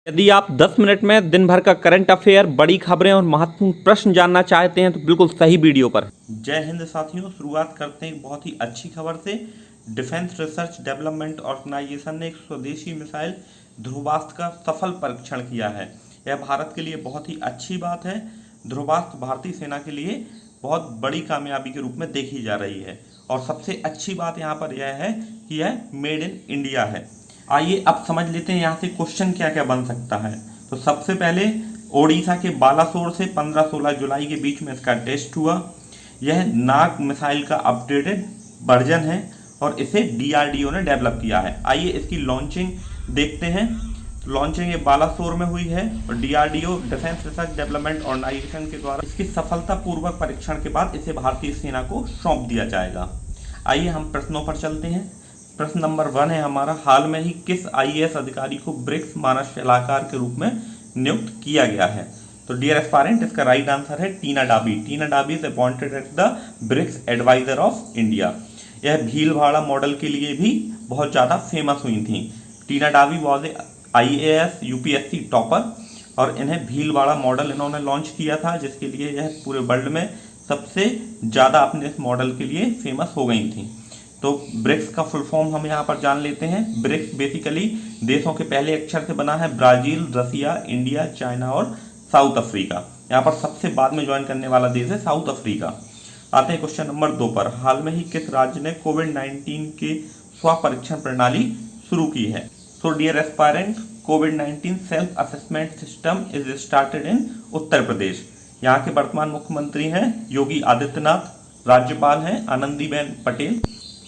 यदि आप 10 मिनट में दिन भर का करंट अफेयर, बड़ी खबरें और महत्वपूर्ण प्रश्न जानना चाहते हैं तो बिल्कुल सही वीडियो पर। जय हिंद साथियों, शुरुआत करते हैं एक बहुत ही अच्छी खबर से। डिफेंस रिसर्च डेवलपमेंट ऑर्गेनाइजेशन ने एक स्वदेशी मिसाइल ध्रुवास्त्र का सफल परीक्षण किया है। यह भारत के लिए बहुत ही अच्छी बात है। ध्रुवास्त्र भारतीय सेना के लिए बहुत बड़ी कामयाबी के रूप में देखी जा रही है और सबसे अच्छी बात यहाँ पर यह है कि यह मेड इन इंडिया है। आइए अब समझ लेते हैं यहाँ से क्वेश्चन क्या क्या बन सकता है। तो सबसे पहले ओडिशा के बालासोर से 15-16 जुलाई के बीच में इसका टेस्ट हुआ। यह नाग मिसाइल का अपडेटेड वर्जन है और इसे डीआरडीओ ने डेवलप किया है। आइए इसकी लॉन्चिंग देखते हैं। लॉन्चिंग ये बालासोर में हुई है और DRDO defence research development organisation के द्वारा इसकी सफलतापूर्वक परीक्षण के बाद इसे भारतीय सेना को सौंप दिया जाएगा। आइए हम प्रश्नों पर चलते हैं। प्रश्न नंबर 1 है हमारा, हाल में ही किस आईएएस अधिकारी को ब्रिक्स मानव सलाहकार के रूप में नियुक्त किया गया है? तो डियर एस्पायरेंट, इसका राइट आंसर है Tina Dabi. Tina Dabi is appointed at the BRICS adviser of India. यह भीलवाड़ा मॉडल के लिए भी बहुत ज़्यादा फेमस हुई थी। Tina Dabi was a IAS UPSC topper और इन्हें भीलवाड़ा मॉडल इन्होंने लॉन्च किया था, जिसके लिए यह पूरे वर्ल्ड में सबसे ज़्यादा अपने इस मॉडल के लिए फेमस हो गई थी। तो ब्रिक्स का फुल फॉर्म हम यहाँ पर जान लेते हैं। ब्रिक्स बेसिकली देशों के पहले अक्षर से बना है, ब्राजील, रसिया, इंडिया, चाइना और साउथ अफ्रीका। यहाँ पर सबसे बाद में ज्वाइन करने वाला देश है साउथ अफ्रीका। आते हैं क्वेश्चन नंबर 2 पर, हाल में ही किस राज्य ने कोविड-19 के स्वपरीक्षण प्रणाली शुरू की है? तो डियर एस्पायरेंट, कोविड-19 self assessment system is started in Uttar Pradesh. यहाँ के वर्तमान मुख्यमंत्री हैं योगी आदित्यनाथ, राज्यपाल हैं आनंदीबेन पटेल।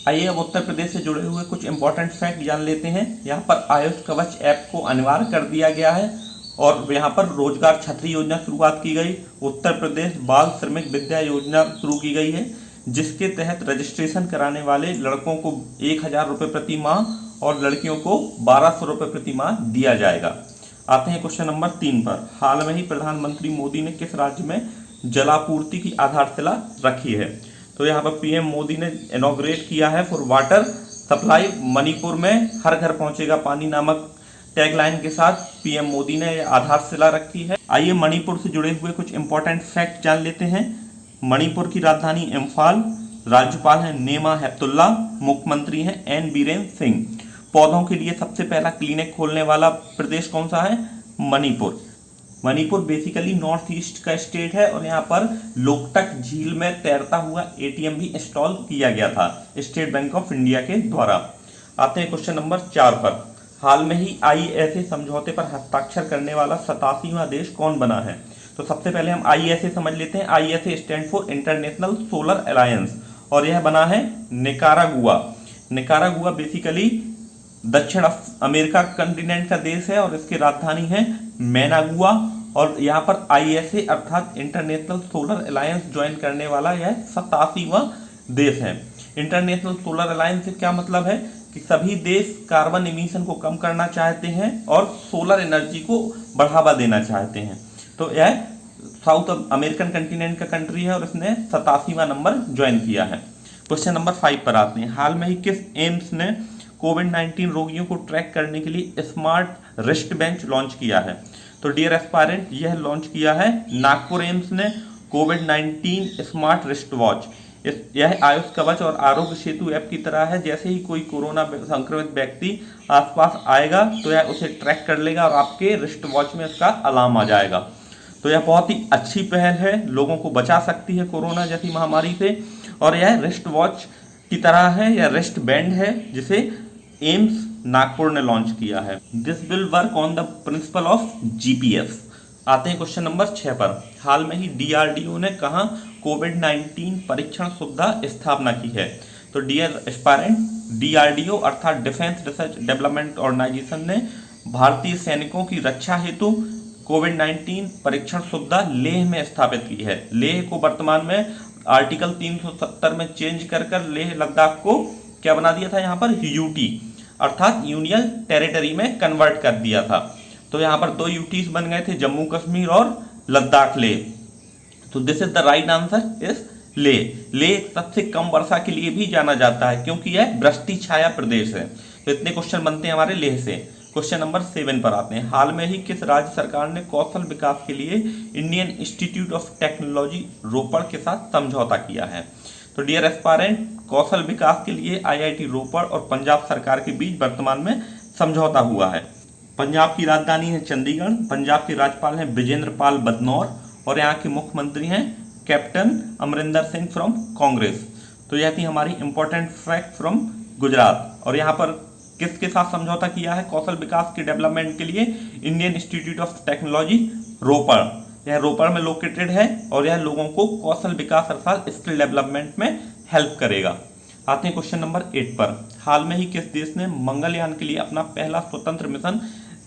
आइए अब उत्तर प्रदेश से जुड़े हुए कुछ इंपॉर्टेंट फैक्ट जान लेते हैं। यहाँ पर आयुष कवच ऐप को अनिवार्य कर दिया गया है और यहाँ पर रोजगार छतरी योजना शुरुआत की गई। उत्तर प्रदेश बाल श्रमिक विद्या योजना शुरू की गई है, जिसके तहत रजिस्ट्रेशन कराने वाले लड़कों को 1000 रुपये प्रति माह और लड़कियों को 1200 रुपये प्रति माह दिया जाएगा। आते हैं क्वेश्चन नंबर 3 पर, हाल में ही प्रधानमंत्री मोदी ने किस राज्य में जलापूर्ति की आधारशिला रखी है? तो यहाँ पर पीएम मोदी ने इनॉग्रेट किया है फॉर वाटर सप्लाई। मणिपुर में हर घर पहुंचेगा पानी नामक टैगलाइन के साथ पीएम मोदी ने आधारशिला रखी है। आइए मणिपुर से जुड़े हुए कुछ इंपॉर्टेंट फैक्ट जान लेते हैं। मणिपुर की राजधानी इम्फाल, राज्यपाल है नेमा हेपतुल्ला, मुख्यमंत्री हैं एन बीरेन सिंह। पौधों के लिए सबसे पहला क्लिनिक खोलने वाला प्रदेश कौन सा है? Manipur. Manipur basically north east का स्टेट है और यहाँ पर लोकटक झील में तैरता हुआ एटीएम भी इंस्टॉल किया गया था स्टेट बैंक ऑफ इंडिया के द्वारा। आते हैं क्वेश्चन नंबर 4 पर, हाल में ही आईएसए समझौते पर हस्ताक्षर करने वाला 87वां देश कौन बना है? तो सबसे पहले हम आईएसए समझ लेते हैं। ISA stand for international solar alliance और यह बना है निकारागुआ। निकारागुआ बेसिकली दक्षिण अमेरिका कंटिनेंट का देश है और इसकी राजधानी है मैनागुआ और यहाँ पर आईएसए अर्थात इंटरनेशनल सोलर अलायंस ज्वाइन करने वाला यह 87वां देश है। इंटरनेशनल सोलर अलायंस से क्या मतलब है कि सभी देश कार्बन इमिशन को कम करना चाहते हैं और सोलर एनर्जी को बढ़ावा देना चाहते हैं। तो यह साउथ अमेरिकन कंटिनेंट का कंट्री है और इसने 87वां नंबर ज्वाइन किया है। क्वेश्चन नंबर 5 पर आते हैं, हाल में ही किस एम्स ने कोविड-19 रोगियों को ट्रैक करने के लिए स्मार्ट रिस्ट बेंच लॉन्च किया है? तो डियर एस्पायरेंट, यह लॉन्च किया है नागपुर एम्स ने कोविड-19 स्मार्ट रिस्ट वॉच। यह आयुष कवच और आरोग्य सेतु ऐप की तरह है। जैसे ही कोई कोरोना संक्रमित व्यक्ति आसपास आएगा तो यह उसे ट्रैक कर लेगा और आपके रिस्ट वॉच में इसका अलार्म आ जाएगा। तो यह बहुत ही अच्छी पहल है, लोगों को बचा सकती है कोरोना जैसी महामारी से। और यह रिस्ट वॉच की तरह है, यह रिस्ट बैंड है जिसे एम्स नागपुर ने लॉन्च किया है। This will work on the principle of GPS. आते हैं क्वेश्चन नंबर 6 पर, हाल में ही डीआरडीओ ने कहाँ कोविड-19 परीक्षण सुविधा स्थापना की है? तो डियर एस्पायरेंट, डीआरडीओ अर्थात डिफेंस रिसर्च डेवलपमेंट ऑर्गेनाइजेशन ने भारतीय सैनिकों की रक्षा हेतु कोविड-19 परीक्षण सुविधा लेह में स्थापित की है। लेह को वर्तमान में आर्टिकल 370 में चेंज कर लेह लद्दाख को क्या बना दिया था? यहाँ पर यूटी अर्थात यूनियन टेरिटरी में कन्वर्ट कर दिया था। तो यहाँ पर 2 यूटीज बन गए थे, जम्मू कश्मीर और लद्दाख लेह। तो this is the right answer is Leh. Leh सबसे कम वर्षा के लिए भी जाना जाता है क्योंकि यह वृष्टि छाया प्रदेश है। तो इतने क्वेश्चन बनते हैं हमारे लेह से। क्वेश्चन नंबर 7 पर आते हैं। हाल में ही किस राज्य सरकार ने कौशल विकास के लिए इंडियन इंस्टीट्यूट ऑफ टेक्नोलॉजी रोपड़ के साथ समझौता किया है? तो डियर एस्पायरेंट, कौशल विकास के लिए आईआईटी रोपड़ और पंजाब सरकार के बीच वर्तमान में समझौता हुआ है। पंजाब की राजधानी है चंडीगढ़, पंजाब के राज्यपाल हैं विजेंद्र पाल बदनौर और यहाँ के मुख्यमंत्री हैं कैप्टन अमरिंदर सिंह फ्रॉम कांग्रेस। तो यह थी हमारी इंपॉर्टेंट फैक्ट फ्रॉम गुजरात। और यहाँ पर किसके साथ समझौता किया है कौशल विकास के डेवलपमेंट के लिए? इंडियन इंस्टीट्यूट ऑफ टेक्नोलॉजी रोपड़, यह रोपड़ में लोकेटेड है और यह लोगों को कौशल विकास अर्थात स्किल डेवलपमेंट में हेल्प करेगा। आते हैं क्वेश्चन नंबर 8 पर। हाल में ही किस देश ने मंगलयान के लिए अपना पहला स्वतंत्र मिशन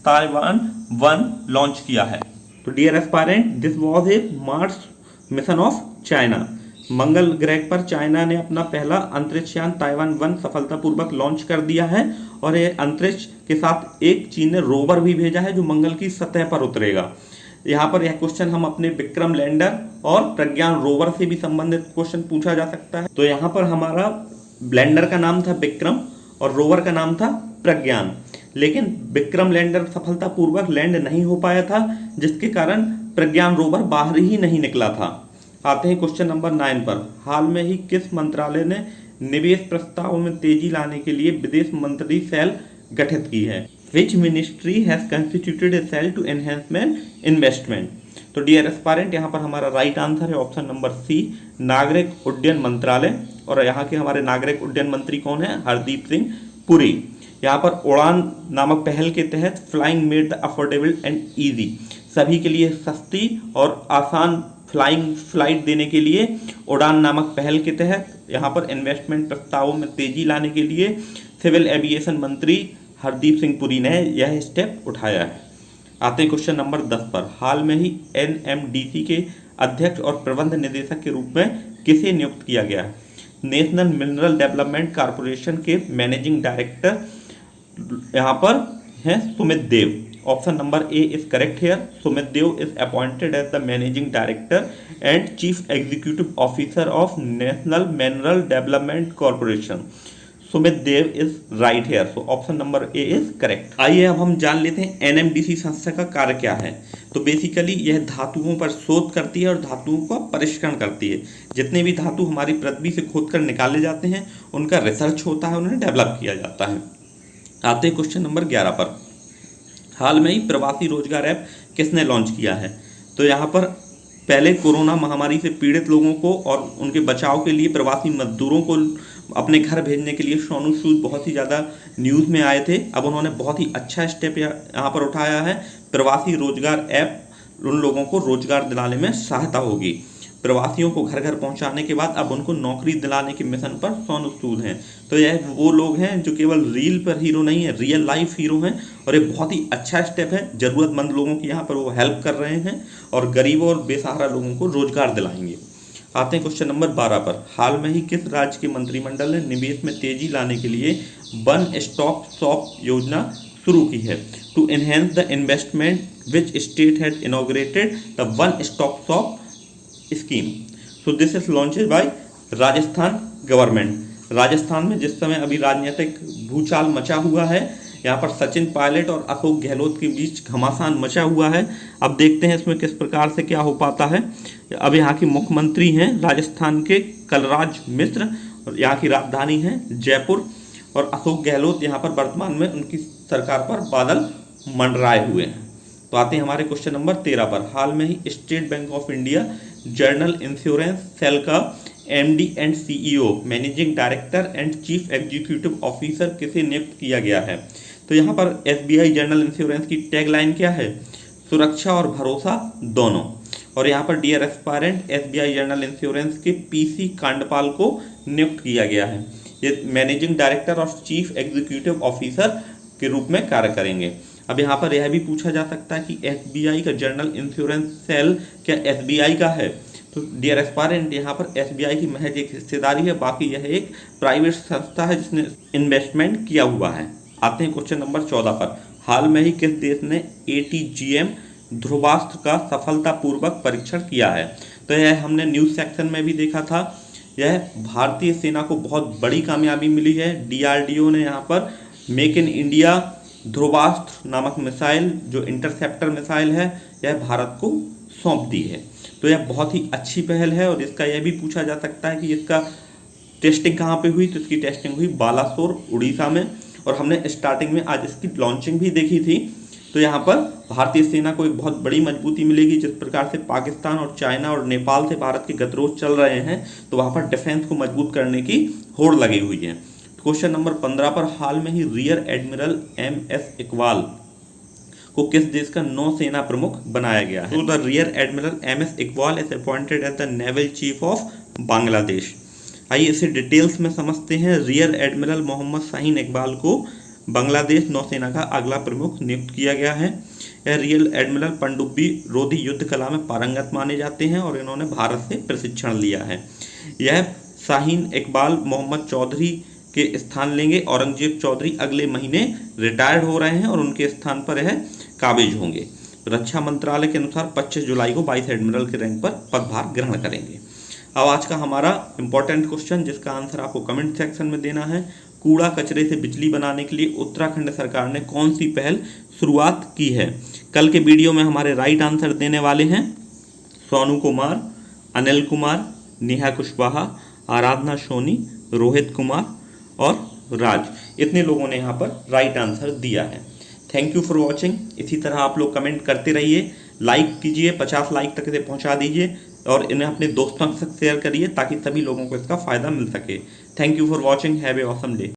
ताइवान 1 लॉन्च किया है? तो dear aspirant, this was a Mars mission of China. मंगल ग्रह पर चाइना ने अपना पहला अंतरिक्ष यान ताइवान 1 सफलतापूर्वक लॉन्च कर दिया है और यह अंतरिक्ष के साथ एक चीन ने रोवर भी भेजा है जो मंगल की सतह पर उतरेगा। यहाँ पर यह क्वेश्चन हम अपने विक्रम लैंडर और प्रज्ञान रोवर से भी संबंधित क्वेश्चन पूछा जा सकता है। तो यहाँ पर हमारा लैंडर का नाम था विक्रम और रोवर का नाम था प्रज्ञान, लेकिन विक्रम लैंडर सफलतापूर्वक लैंड नहीं हो पाया था जिसके कारण प्रज्ञान रोवर बाहर ही नहीं निकला था। आते हैं क्वेश्चन नंबर 9 पर। हाल में ही किस मंत्रालय ने निवेश प्रस्ताव में तेजी लाने के लिए विदेश मंत्री सेल गठित की है? Which ministry has constituted a cell to enhancement investment? तो डियर एस्पायरेंट, यहाँ पर हमारा राइट आंसर है ऑप्शन नंबर सी, नागरिक उड्डयन मंत्रालय। और यहाँ के हमारे नागरिक उड्डयन मंत्री कौन है? हरदीप सिंह पुरी। यहाँ पर उड़ान नामक पहल के तहत flying made the affordable and easy, सभी के लिए सस्ती और आसान फ्लाइट देने के लिए उड़ान नामक पहल के तहत यहाँ पर इन्वेस्टमेंट प्रस्तावों में तेजी लाने के लिए सिविल एविएशन मंत्री हरदीप सिंह पुरी ने यह स्टेप उठाया है। आते हैं क्वेश्चन नंबर 10 पर। हाल में ही एनएमडीसी के अध्यक्ष और प्रबंध निदेशक के रूप में किसे नियुक्त किया गया है? नेशनल मिनरल डेवलपमेंट कॉरपोरेशन के मैनेजिंग डायरेक्टर यहाँ पर हैं Sumit Dev. Option number A is correct here. Sumit Dev is appointed as the managing director and chief executive officer of National Mineral Development Corporation. Sumit Dev is right here, so option number A is correct. आइए अब हम जान लेते हैं NMDC संस्था का कार्य क्या है। तो बेसिकली यह धातुओं पर शोध करती है और धातुओं का परिष्करण करती है। जितने भी धातु हमारी पृथ्वी से खोद कर निकाले जाते हैं उनका रिसर्च होता है, उन्हें डेवलप किया जाता है। आते हैं क्वेश्चन नंबर 11 पर। हाल में ही प्रवासी रोजगार ऐप किसने लॉन्च किया है? तो यहाँ पर पहले कोरोना महामारी से पीड़ित लोगों को और उनके बचाव के लिए प्रवासी मजदूरों को अपने घर भेजने के लिए सोनू सूद बहुत ही ज़्यादा न्यूज़ में आए थे। अब उन्होंने बहुत ही अच्छा स्टेप यहाँ पर उठाया है। प्रवासी रोजगार ऐप उन लोगों को रोजगार दिलाने में सहायता होगी। प्रवासियों को घर घर पहुंचाने के बाद अब उनको नौकरी दिलाने के मिशन पर सोनू सूद हैं। तो यह वो लोग हैं जो केवल रील पर हीरो नहीं है, रियल लाइफ हीरो हैं और ये बहुत ही अच्छा स्टेप है। ज़रूरतमंद लोगों की यहाँ पर वो हेल्प कर रहे हैं और गरीबों और बेसहारा लोगों को रोजगार दिलाएंगे। आते हैं क्वेश्चन नंबर 12 पर। हाल में ही किस राज्य के मंत्रिमंडल ने निवेश में तेजी लाने के लिए वन स्टॉप शॉप योजना शुरू की है? To enhance the investment which state had inaugurated the one stop shop scheme. So this is launched by Rajasthan government. Rajasthan में जिस समय अभी राजनीतिक भूचाल मचा हुआ है, यहाँ पर सचिन पायलट और अशोक गहलोत के बीच घमासान मचा हुआ है। अब देखते हैं इसमें किस प्रकार से क्या हो पाता है। अब यहाँ के मुख्यमंत्री हैं राजस्थान के कलराज मिश्र और यहाँ की राजधानी है जयपुर और अशोक गहलोत यहाँ पर वर्तमान में उनकी सरकार पर बादल मंडराए हुए हैं। तो आते हैं हमारे क्वेश्चन नंबर 13 पर। हाल में ही state bank of India general insurance cell का MD and CEO, managing director and chief executive officer किसे नियुक्त किया गया है? तो यहाँ पर एसबीआई जनरल इंश्योरेंस की टैगलाइन क्या है? सुरक्षा और भरोसा दोनों। और यहाँ पर dear aspirant, SBI general insurance के पीसी कांडपाल को नियुक्त किया गया है। ये मैनेजिंग डायरेक्टर और चीफ एग्जीक्यूटिव ऑफिसर के रूप में कार्य करेंगे। अब यहाँ पर यह भी पूछा जा सकता है कि एसबीआई का जनरल इंश्योरेंस सेल क्या एसबीआई का है? तो डियर एस्पायरेंट, यहाँ पर एसबीआई की महज एक हिस्सेदारी है, बाकी यह एक प्राइवेट संस्था है जिसने इन्वेस्टमेंट किया हुआ है। आते हैं क्वेश्चन नंबर 14 पर। हाल में ही किस देश ने ATGM ध्रुवास्त्र का सफलतापूर्वक परीक्षण किया है? तो यह हमने न्यूज़ सेक्शन में भी देखा था। यह भारतीय सेना को बहुत बड़ी कामयाबी मिली है। DRDO ने यहाँ पर मेक इन इंडिया ध्रुवास्त्र नामक मिसाइल जो इंटरसेप्टर मिसाइल है यह भारत को सौंप दी है। तो यह बहुत ही अच्छी पहल है और इसका यह भी पूछा जा सकता है कि इसका टेस्टिंग कहाँ पे हुई, तो इसकी टेस्टिंग हुई बालासोर उड़ीसा में और हमने स्टार्टिंग में आज इसकी लॉन्चिंग भी देखी थी। तो यहाँ पर भारतीय सेना को एक बहुत बड़ी मजबूती मिलेगी। जिस प्रकार से पाकिस्तान और चाइना और नेपाल से भारत के गतिरोध चल रहे हैं तो वहाँ पर डिफेंस को मजबूत करने की होड़ लगी हुई है। क्वेश्चन नंबर 15 पर हाल में ही रियर एडमिरल MS इकबाल को किस देश का नौसेना प्रमुख बनाया गया है? तो the rear admiral MS Iqbal is appointed as the naval chief of Bangladesh. आइए इसे डिटेल्स में समझते हैं। रियर एडमिरल मोहम्मद शाहीन इकबाल को बांग्लादेश नौसेना का अगला प्रमुख नियुक्त किया गया है। यह रियर एडमिरल पनडुब्बी रोधी युद्ध कला में पारंगत माने जाते हैं और इन्होंने भारत से प्रशिक्षण लिया है। यह शाहीन इकबाल मोहम्मद चौधरी के स्थान लेंगे। औरंगजेब चौधरी अगले महीने रिटायर्ड हो रहे हैं और उनके स्थान पर यह काबिज होंगे। रक्षा मंत्रालय के अनुसार 25 जुलाई को वाइस एडमिरल के रैंक पर पदभार ग्रहण करेंगे। अब आज का हमारा इंपॉर्टेंट क्वेश्चन जिसका आंसर आपको कमेंट सेक्शन में देना है। कूड़ा कचरे से बिजली बनाने के लिए उत्तराखंड सरकार ने कौन सी पहल शुरुआत की है? कल के वीडियो में हमारे राइट आंसर देने वाले हैं सोनू कुमार, अनिल कुमार, नेहा कुशवाहा, आराधना सोनी, रोहित कुमार और राज। इतने लोगों ने यहाँ पर राइट आंसर दिया है। Thank you for watching. इसी तरह आप लोग कमेंट करते रहिए, लाइक कीजिए, 50 लाइक तक इसे पहुँचा दीजिए और इन्हें अपने दोस्तों के साथ शेयर करिए ताकि सभी लोगों को इसका फ़ायदा मिल सके। Thank you for watching. Have a awesome day.